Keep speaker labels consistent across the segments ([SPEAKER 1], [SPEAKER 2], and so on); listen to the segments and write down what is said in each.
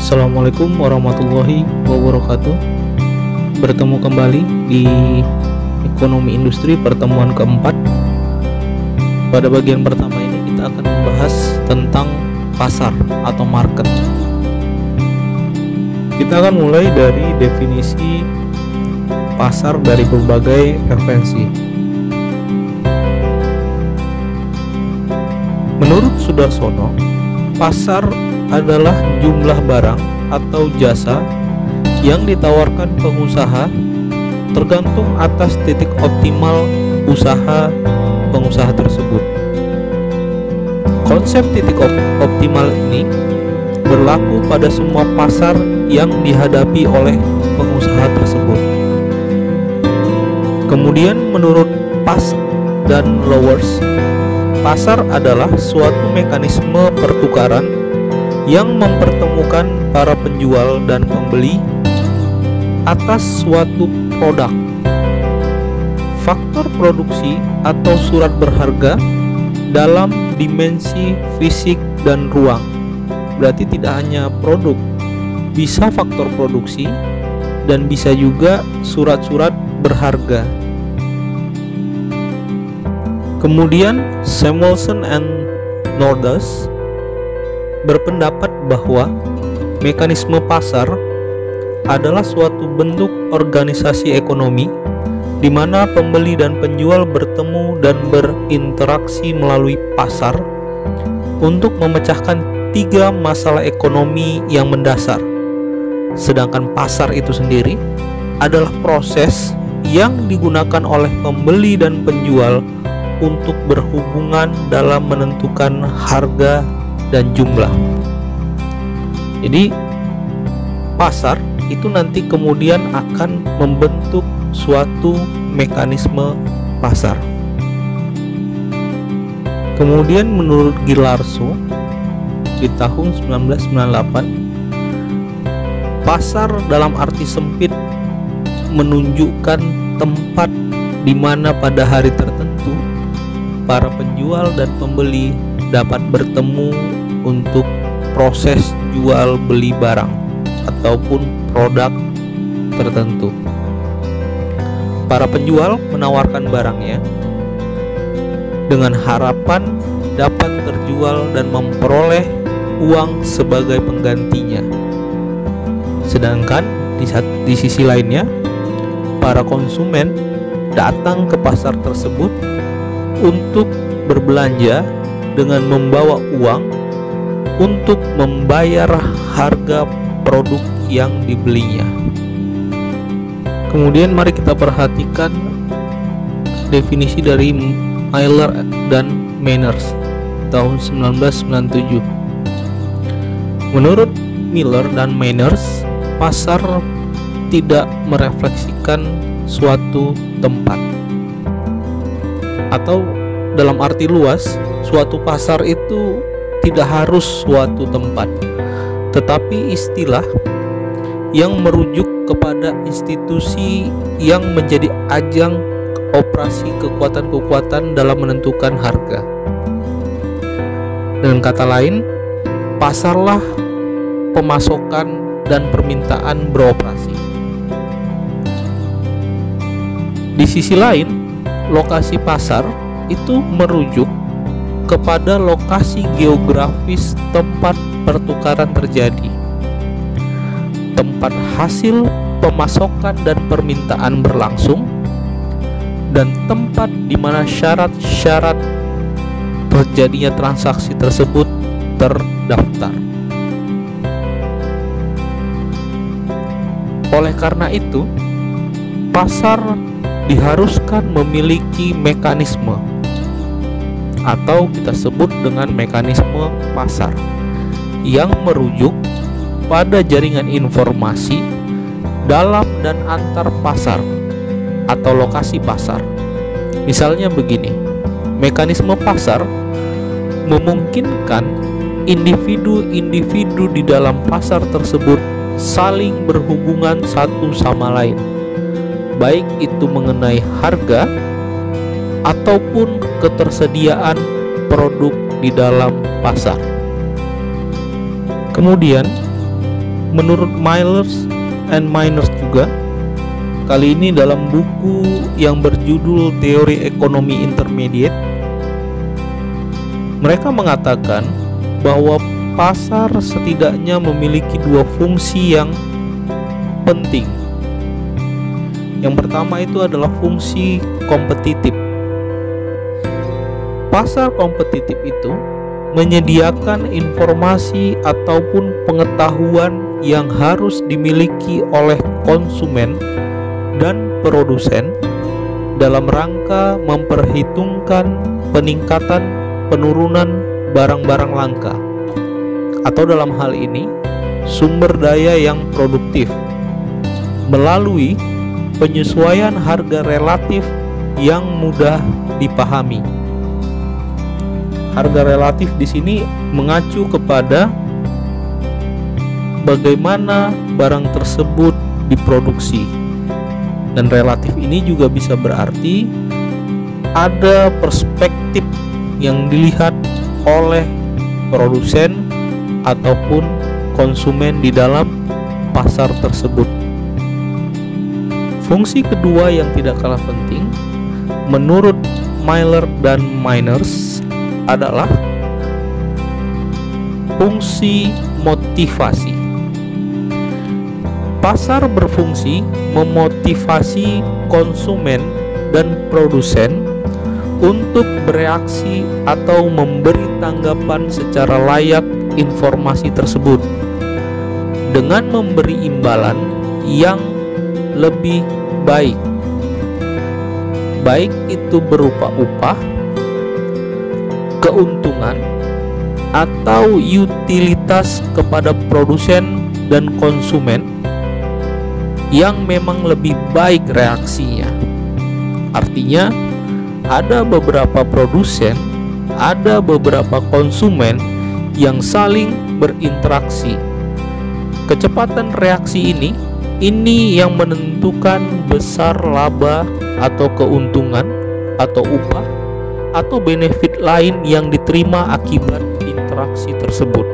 [SPEAKER 1] Assalamualaikum warahmatullahi wabarakatuh. Bertemu kembali di Ekonomi Industri pertemuan keempat. Pada bagian pertama ini kita akan membahas tentang pasar atau market. Kita akan mulai dari definisi pasar dari berbagai referensi. Menurut Sudarsono, pasar adalah jumlah barang atau jasa yang ditawarkan pengusaha tergantung atas titik optimal usaha pengusaha tersebut. Konsep titik optimal ini berlaku pada semua pasar yang dihadapi oleh pengusaha tersebut. Kemudian menurut Pask dan Lowers, pasar adalah suatu mekanisme pertukaran yang mempertemukan para penjual dan pembeli atas suatu produk. Faktor produksi atau surat berharga dalam dimensi fisik dan ruang. Berarti tidak hanya produk, bisa faktor produksi dan bisa juga surat-surat berharga. Kemudian Samuelson and Nordas berpendapat bahwa mekanisme pasar adalah suatu bentuk organisasi ekonomi di mana pembeli dan penjual bertemu dan berinteraksi melalui pasar untuk memecahkan 3 masalah ekonomi yang mendasar. Sedangkan pasar itu sendiri adalah proses yang digunakan oleh pembeli dan penjual untuk berhubungan dalam menentukan harga dan jumlah. Jadi pasar itu nanti kemudian akan membentuk suatu mekanisme pasar. Kemudian menurut Gillarzo di tahun 1998, pasar dalam arti sempit menunjukkan tempat di mana pada hari tertentu para penjual dan pembeli dapat bertemu untuk proses jual beli barang ataupun produk tertentu. Para penjual menawarkan barangnya dengan harapan dapat terjual dan memperoleh uang sebagai penggantinya. Sedangkan di sisi lainnya, para konsumen datang ke pasar tersebut untuk berbelanja dengan membawa uang untuk membayar harga produk yang dibelinya. Kemudian mari kita perhatikan definisi dari Miller dan Manners tahun 1997. Menurut Miller dan Manners, pasar tidak merefleksikan suatu tempat, atau dalam arti luas, suatu pasar itu tidak harus suatu tempat, tetapi istilah yang merujuk kepada institusi yang menjadi ajang operasi kekuatan-kekuatan dalam menentukan harga. Dengan kata lain, pasarlah pemasokan dan permintaan beroperasi. Di sisi lain, lokasi pasar itu merujuk kepada lokasi geografis tempat pertukaran terjadi, tempat hasil pemasokan dan permintaan berlangsung, dan tempat di mana syarat-syarat terjadinya transaksi tersebut terdaftar. Oleh karena itu, pasar diharuskan memiliki mekanisme atau kita sebut dengan mekanisme pasar yang merujuk pada jaringan informasi dalam dan antar pasar atau lokasi pasar. Misalnya begini, mekanisme pasar memungkinkan individu-individu di dalam pasar tersebut saling berhubungan satu sama lain, baik itu mengenai harga ataupun ketersediaan produk di dalam pasar. Kemudian menurut Millers and Miners juga, kali ini dalam buku yang berjudul Teori Ekonomi Intermediate, mereka mengatakan bahwa pasar setidaknya memiliki dua fungsi yang penting. Yang pertama itu adalah fungsi kompetitif. Pasar kompetitif itu menyediakan informasi ataupun pengetahuan yang harus dimiliki oleh konsumen dan produsen dalam rangka memperhitungkan peningkatan penurunan barang-barang langka, atau dalam hal ini sumber daya yang produktif, melalui penyesuaian harga relatif yang mudah dipahami. Harga relatif di sini mengacu kepada bagaimana barang tersebut diproduksi, dan relatif ini juga bisa berarti ada perspektif yang dilihat oleh produsen ataupun konsumen di dalam pasar tersebut. Fungsi kedua yang tidak kalah penting menurut Miller dan Miners adalah fungsi motivasi. Pasar berfungsi memotivasi konsumen dan produsen untuk bereaksi atau memberi tanggapan secara layak informasi tersebut dengan memberi imbalan yang lebih baik, baik itu berupa upah, keuntungan, atau utilitas kepada produsen dan konsumen yang memang lebih baik reaksinya. Artinya, ada beberapa produsen, ada beberapa konsumen yang saling berinteraksi. Kecepatan reaksi ini yang menentukan besar laba atau keuntungan atau upah atau benefit lain yang diterima akibat interaksi tersebut.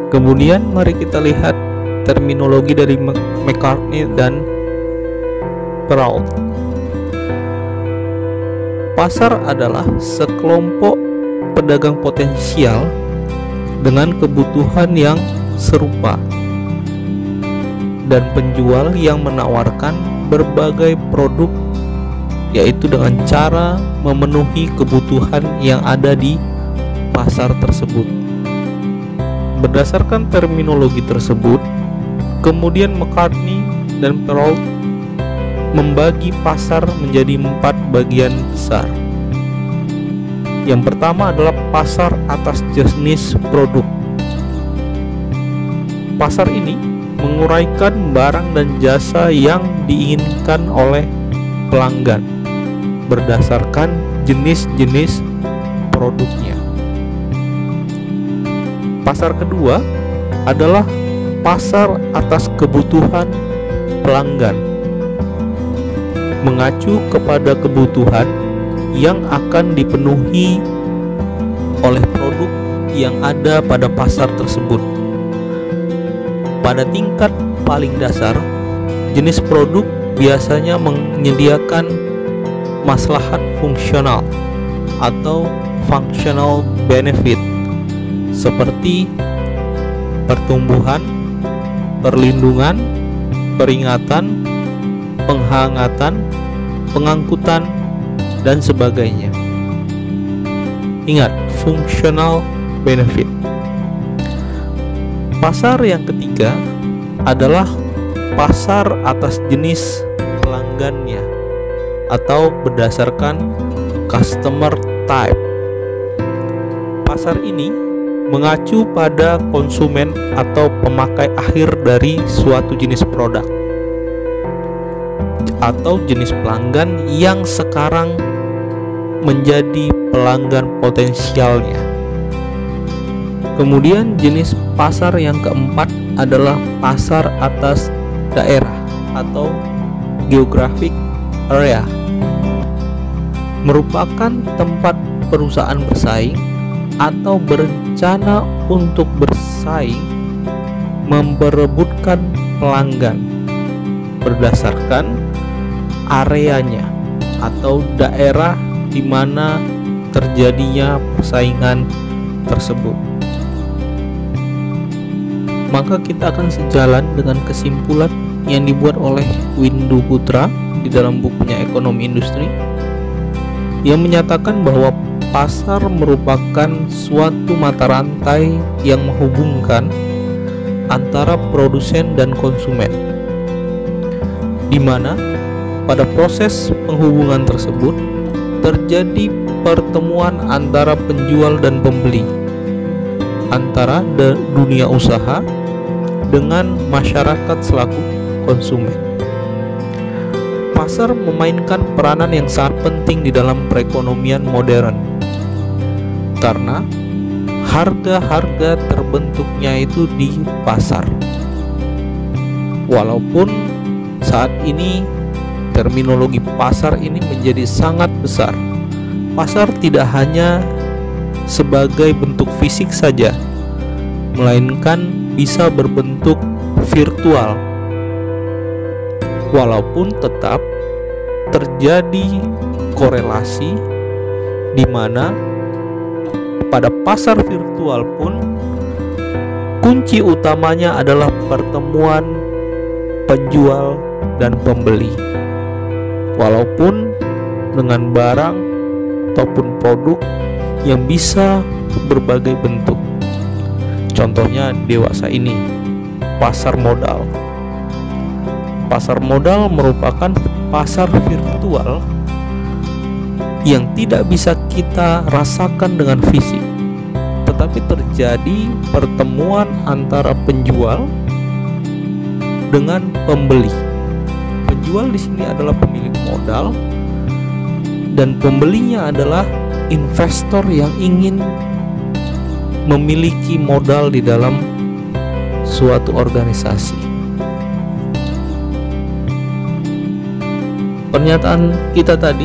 [SPEAKER 1] Kemudian mari kita lihat terminologi dari McCartney dan Perrault. Pasar adalah sekelompok pedagang potensial dengan kebutuhan yang serupa dan penjual yang menawarkan berbagai produk, yaitu dengan cara memenuhi kebutuhan yang ada di pasar tersebut. Berdasarkan terminologi tersebut, kemudian McCartney dan Perrault membagi pasar menjadi 4 bagian besar. Yang pertama adalah pasar atas jenis produk. Pasar ini menguraikan barang dan jasa yang diinginkan oleh pelanggan berdasarkan jenis-jenis produknya. Pasar kedua adalah pasar atas kebutuhan pelanggan, mengacu kepada kebutuhan yang akan dipenuhi oleh produk yang ada pada pasar tersebut. Pada tingkat paling dasar, jenis produk biasanya menyediakan maslahat fungsional atau functional benefit seperti pertumbuhan, perlindungan, peringatan, penghangatan, pengangkutan, dan sebagainya. Ingat, functional benefit. Pasar yang ketiga adalah pasar atas jenis pelanggannya atau berdasarkan customer type. Pasar ini mengacu pada konsumen atau pemakai akhir dari suatu jenis produk atau jenis pelanggan yang sekarang menjadi pelanggan potensialnya. Kemudian jenis pasar yang keempat adalah pasar atas daerah atau geographic area, merupakan tempat perusahaan bersaing atau berencana untuk bersaing memperebutkan pelanggan berdasarkan areanya atau daerah di mana terjadinya persaingan tersebut. Maka kita akan sejalan dengan kesimpulan yang dibuat oleh Windu Putra di dalam bukunya Ekonomi Industri, yang menyatakan bahwa pasar merupakan suatu mata rantai yang menghubungkan antara produsen dan konsumen, di mana pada proses penghubungan tersebut terjadi pertemuan antara penjual dan pembeli, antara dunia usaha dengan masyarakat selaku konsumen. Pasar memainkan peranan yang sangat penting di dalam perekonomian modern, karena harga-harga terbentuknya itu di pasar. Walaupun saat ini terminologi pasar ini menjadi sangat besar, pasar tidak hanya sebagai bentuk fisik saja, melainkan bisa berbentuk virtual. Walaupun tetap terjadi korelasi di mana pada pasar virtual pun kunci utamanya adalah pertemuan penjual dan pembeli, walaupun dengan barang ataupun produk yang bisa berbagai bentuk. Contohnya dewasa ini, pasar modal. Pasar modal merupakan pasar virtual yang tidak bisa kita rasakan dengan fisik, tetapi terjadi pertemuan antara penjual dengan pembeli. Penjual di sini adalah pemilik modal dan pembelinya adalah investor yang ingin memiliki modal di dalam suatu organisasi. Pernyataan kita tadi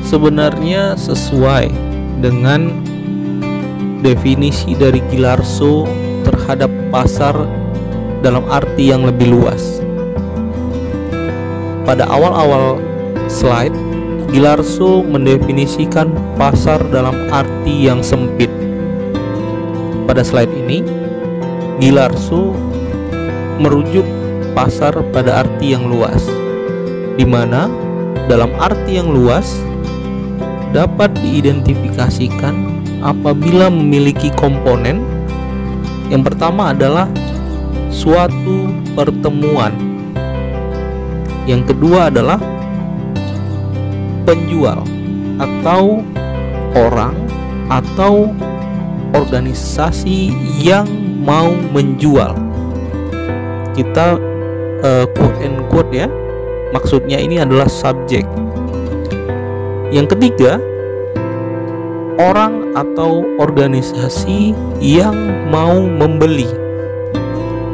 [SPEAKER 1] sebenarnya sesuai dengan definisi dari Ghilarzo terhadap pasar dalam arti yang lebih luas. Pada awal-awal slide, Ghilarzo mendefinisikan pasar dalam arti yang sempit. Pada slide ini, Ghilarzo merujuk pasar pada arti yang luas, di mana dalam arti yang luas dapat diidentifikasikan apabila memiliki komponen. Yang pertama adalah suatu pertemuan. Yang kedua adalah penjual atau orang atau organisasi yang mau menjual. Kita quote and quote ya, maksudnya ini adalah subjek. Yang ketiga, orang atau organisasi yang mau membeli.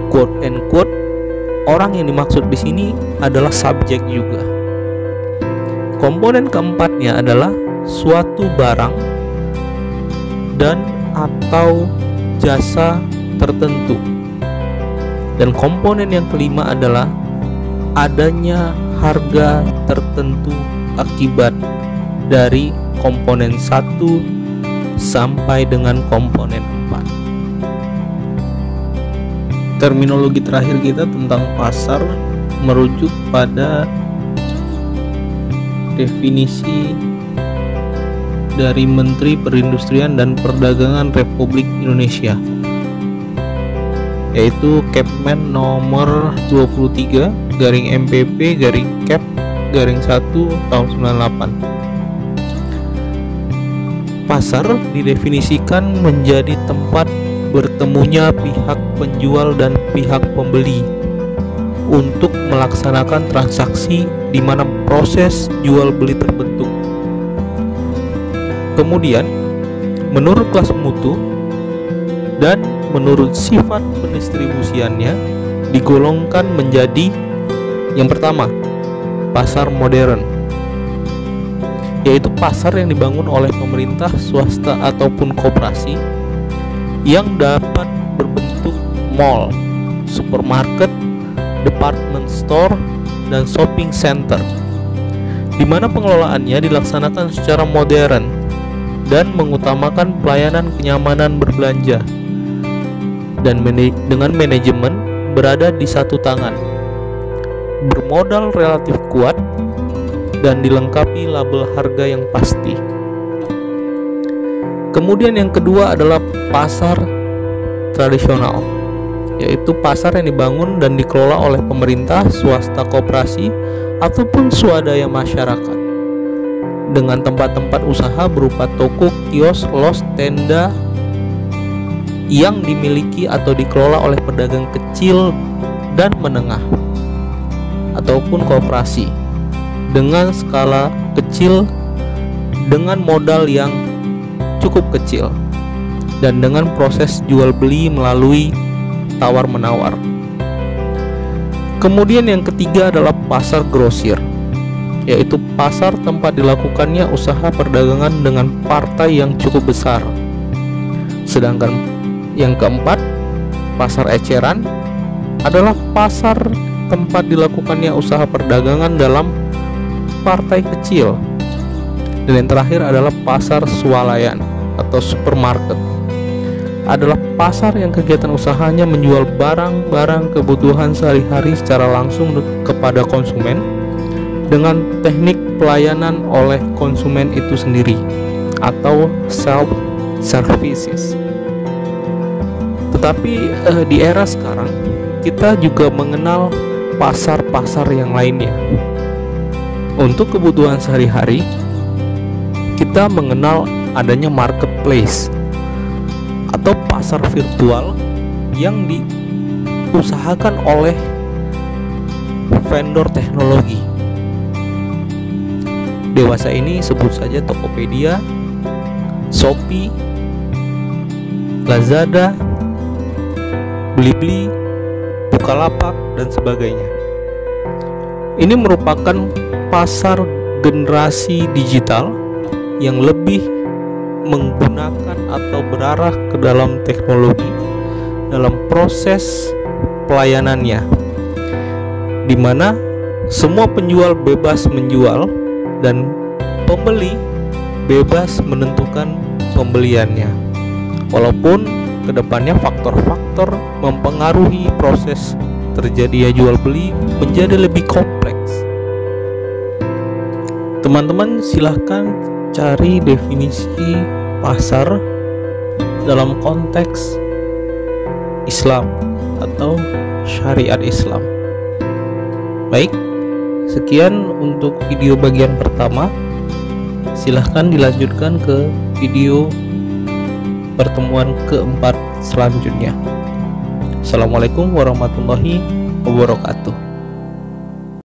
[SPEAKER 1] Quote and quote, orang yang dimaksud di sini adalah subjek juga. Komponen keempatnya adalah suatu barang dan atau jasa tertentu. Dan komponen yang kelima adalah adanya harga tertentu akibat dari komponen 1 sampai dengan komponen 4. Terminologi terakhir kita tentang pasar merujuk pada definisi dari Menteri Perindustrian dan Perdagangan Republik Indonesia, yaitu Kepmen nomor 23 garing MPP garing Kep garing 1 tahun 98. Pasar didefinisikan menjadi tempat bertemunya pihak penjual dan pihak pembeli untuk melaksanakan transaksi di mana proses jual beli terbentuk. Kemudian, menurut kelas mutu dan menurut sifat pendistribusiannya digolongkan menjadi yang pertama, pasar modern. yaitu pasar yang dibangun oleh pemerintah, swasta, ataupun koperasi yang dapat berbentuk mall, supermarket, department store, dan shopping center, di mana pengelolaannya dilaksanakan secara modern dan mengutamakan pelayanan kenyamanan berbelanja dan dengan manajemen berada di satu tangan, bermodal relatif kuat, dan dilengkapi label harga yang pasti. Kemudian yang kedua adalah pasar tradisional, yaitu pasar yang dibangun dan dikelola oleh pemerintah, swasta, koperasi, ataupun swadaya masyarakat, dengan tempat-tempat usaha berupa toko, kios, los, tenda yang dimiliki atau dikelola oleh pedagang kecil dan menengah ataupun koperasi dengan skala kecil, dengan modal yang cukup kecil, dan dengan proses jual beli melalui tawar-menawar. Kemudian yang ketiga adalah pasar grosir, yaitu pasar tempat dilakukannya usaha perdagangan dengan partai yang cukup besar. Sedangkan yang keempat, pasar eceran, adalah pasar tempat dilakukannya usaha perdagangan dalam partai kecil. Dan yang terakhir adalah pasar swalayan atau supermarket, adalah pasar yang kegiatan usahanya menjual barang-barang kebutuhan sehari-hari secara langsung kepada konsumen dengan teknik pelayanan oleh konsumen itu sendiri atau self services. Tetapi di era sekarang kita juga mengenal pasar-pasar yang lainnya. Untuk kebutuhan sehari-hari, kita mengenal adanya marketplace atau pasar virtual yang diusahakan oleh vendor teknologi. Dewasa ini sebut saja Tokopedia, Shopee, Lazada, Blibli, Bukalapak, dan sebagainya. Ini merupakan pasar generasi digital yang lebih menggunakan atau berarah ke dalam teknologi dalam proses pelayanannya, di mana semua penjual bebas menjual dan pembeli bebas menentukan pembeliannya, walaupun kedepannya faktor-faktor mempengaruhi proses terjadinya jual beli menjadi lebih kompleks. Teman-teman silahkan cari definisi pasar dalam konteks Islam atau syariat Islam. Baik, sekian untuk video bagian pertama. Silahkan dilanjutkan ke video pertemuan keempat selanjutnya. Assalamualaikum warahmatullahi wabarakatuh.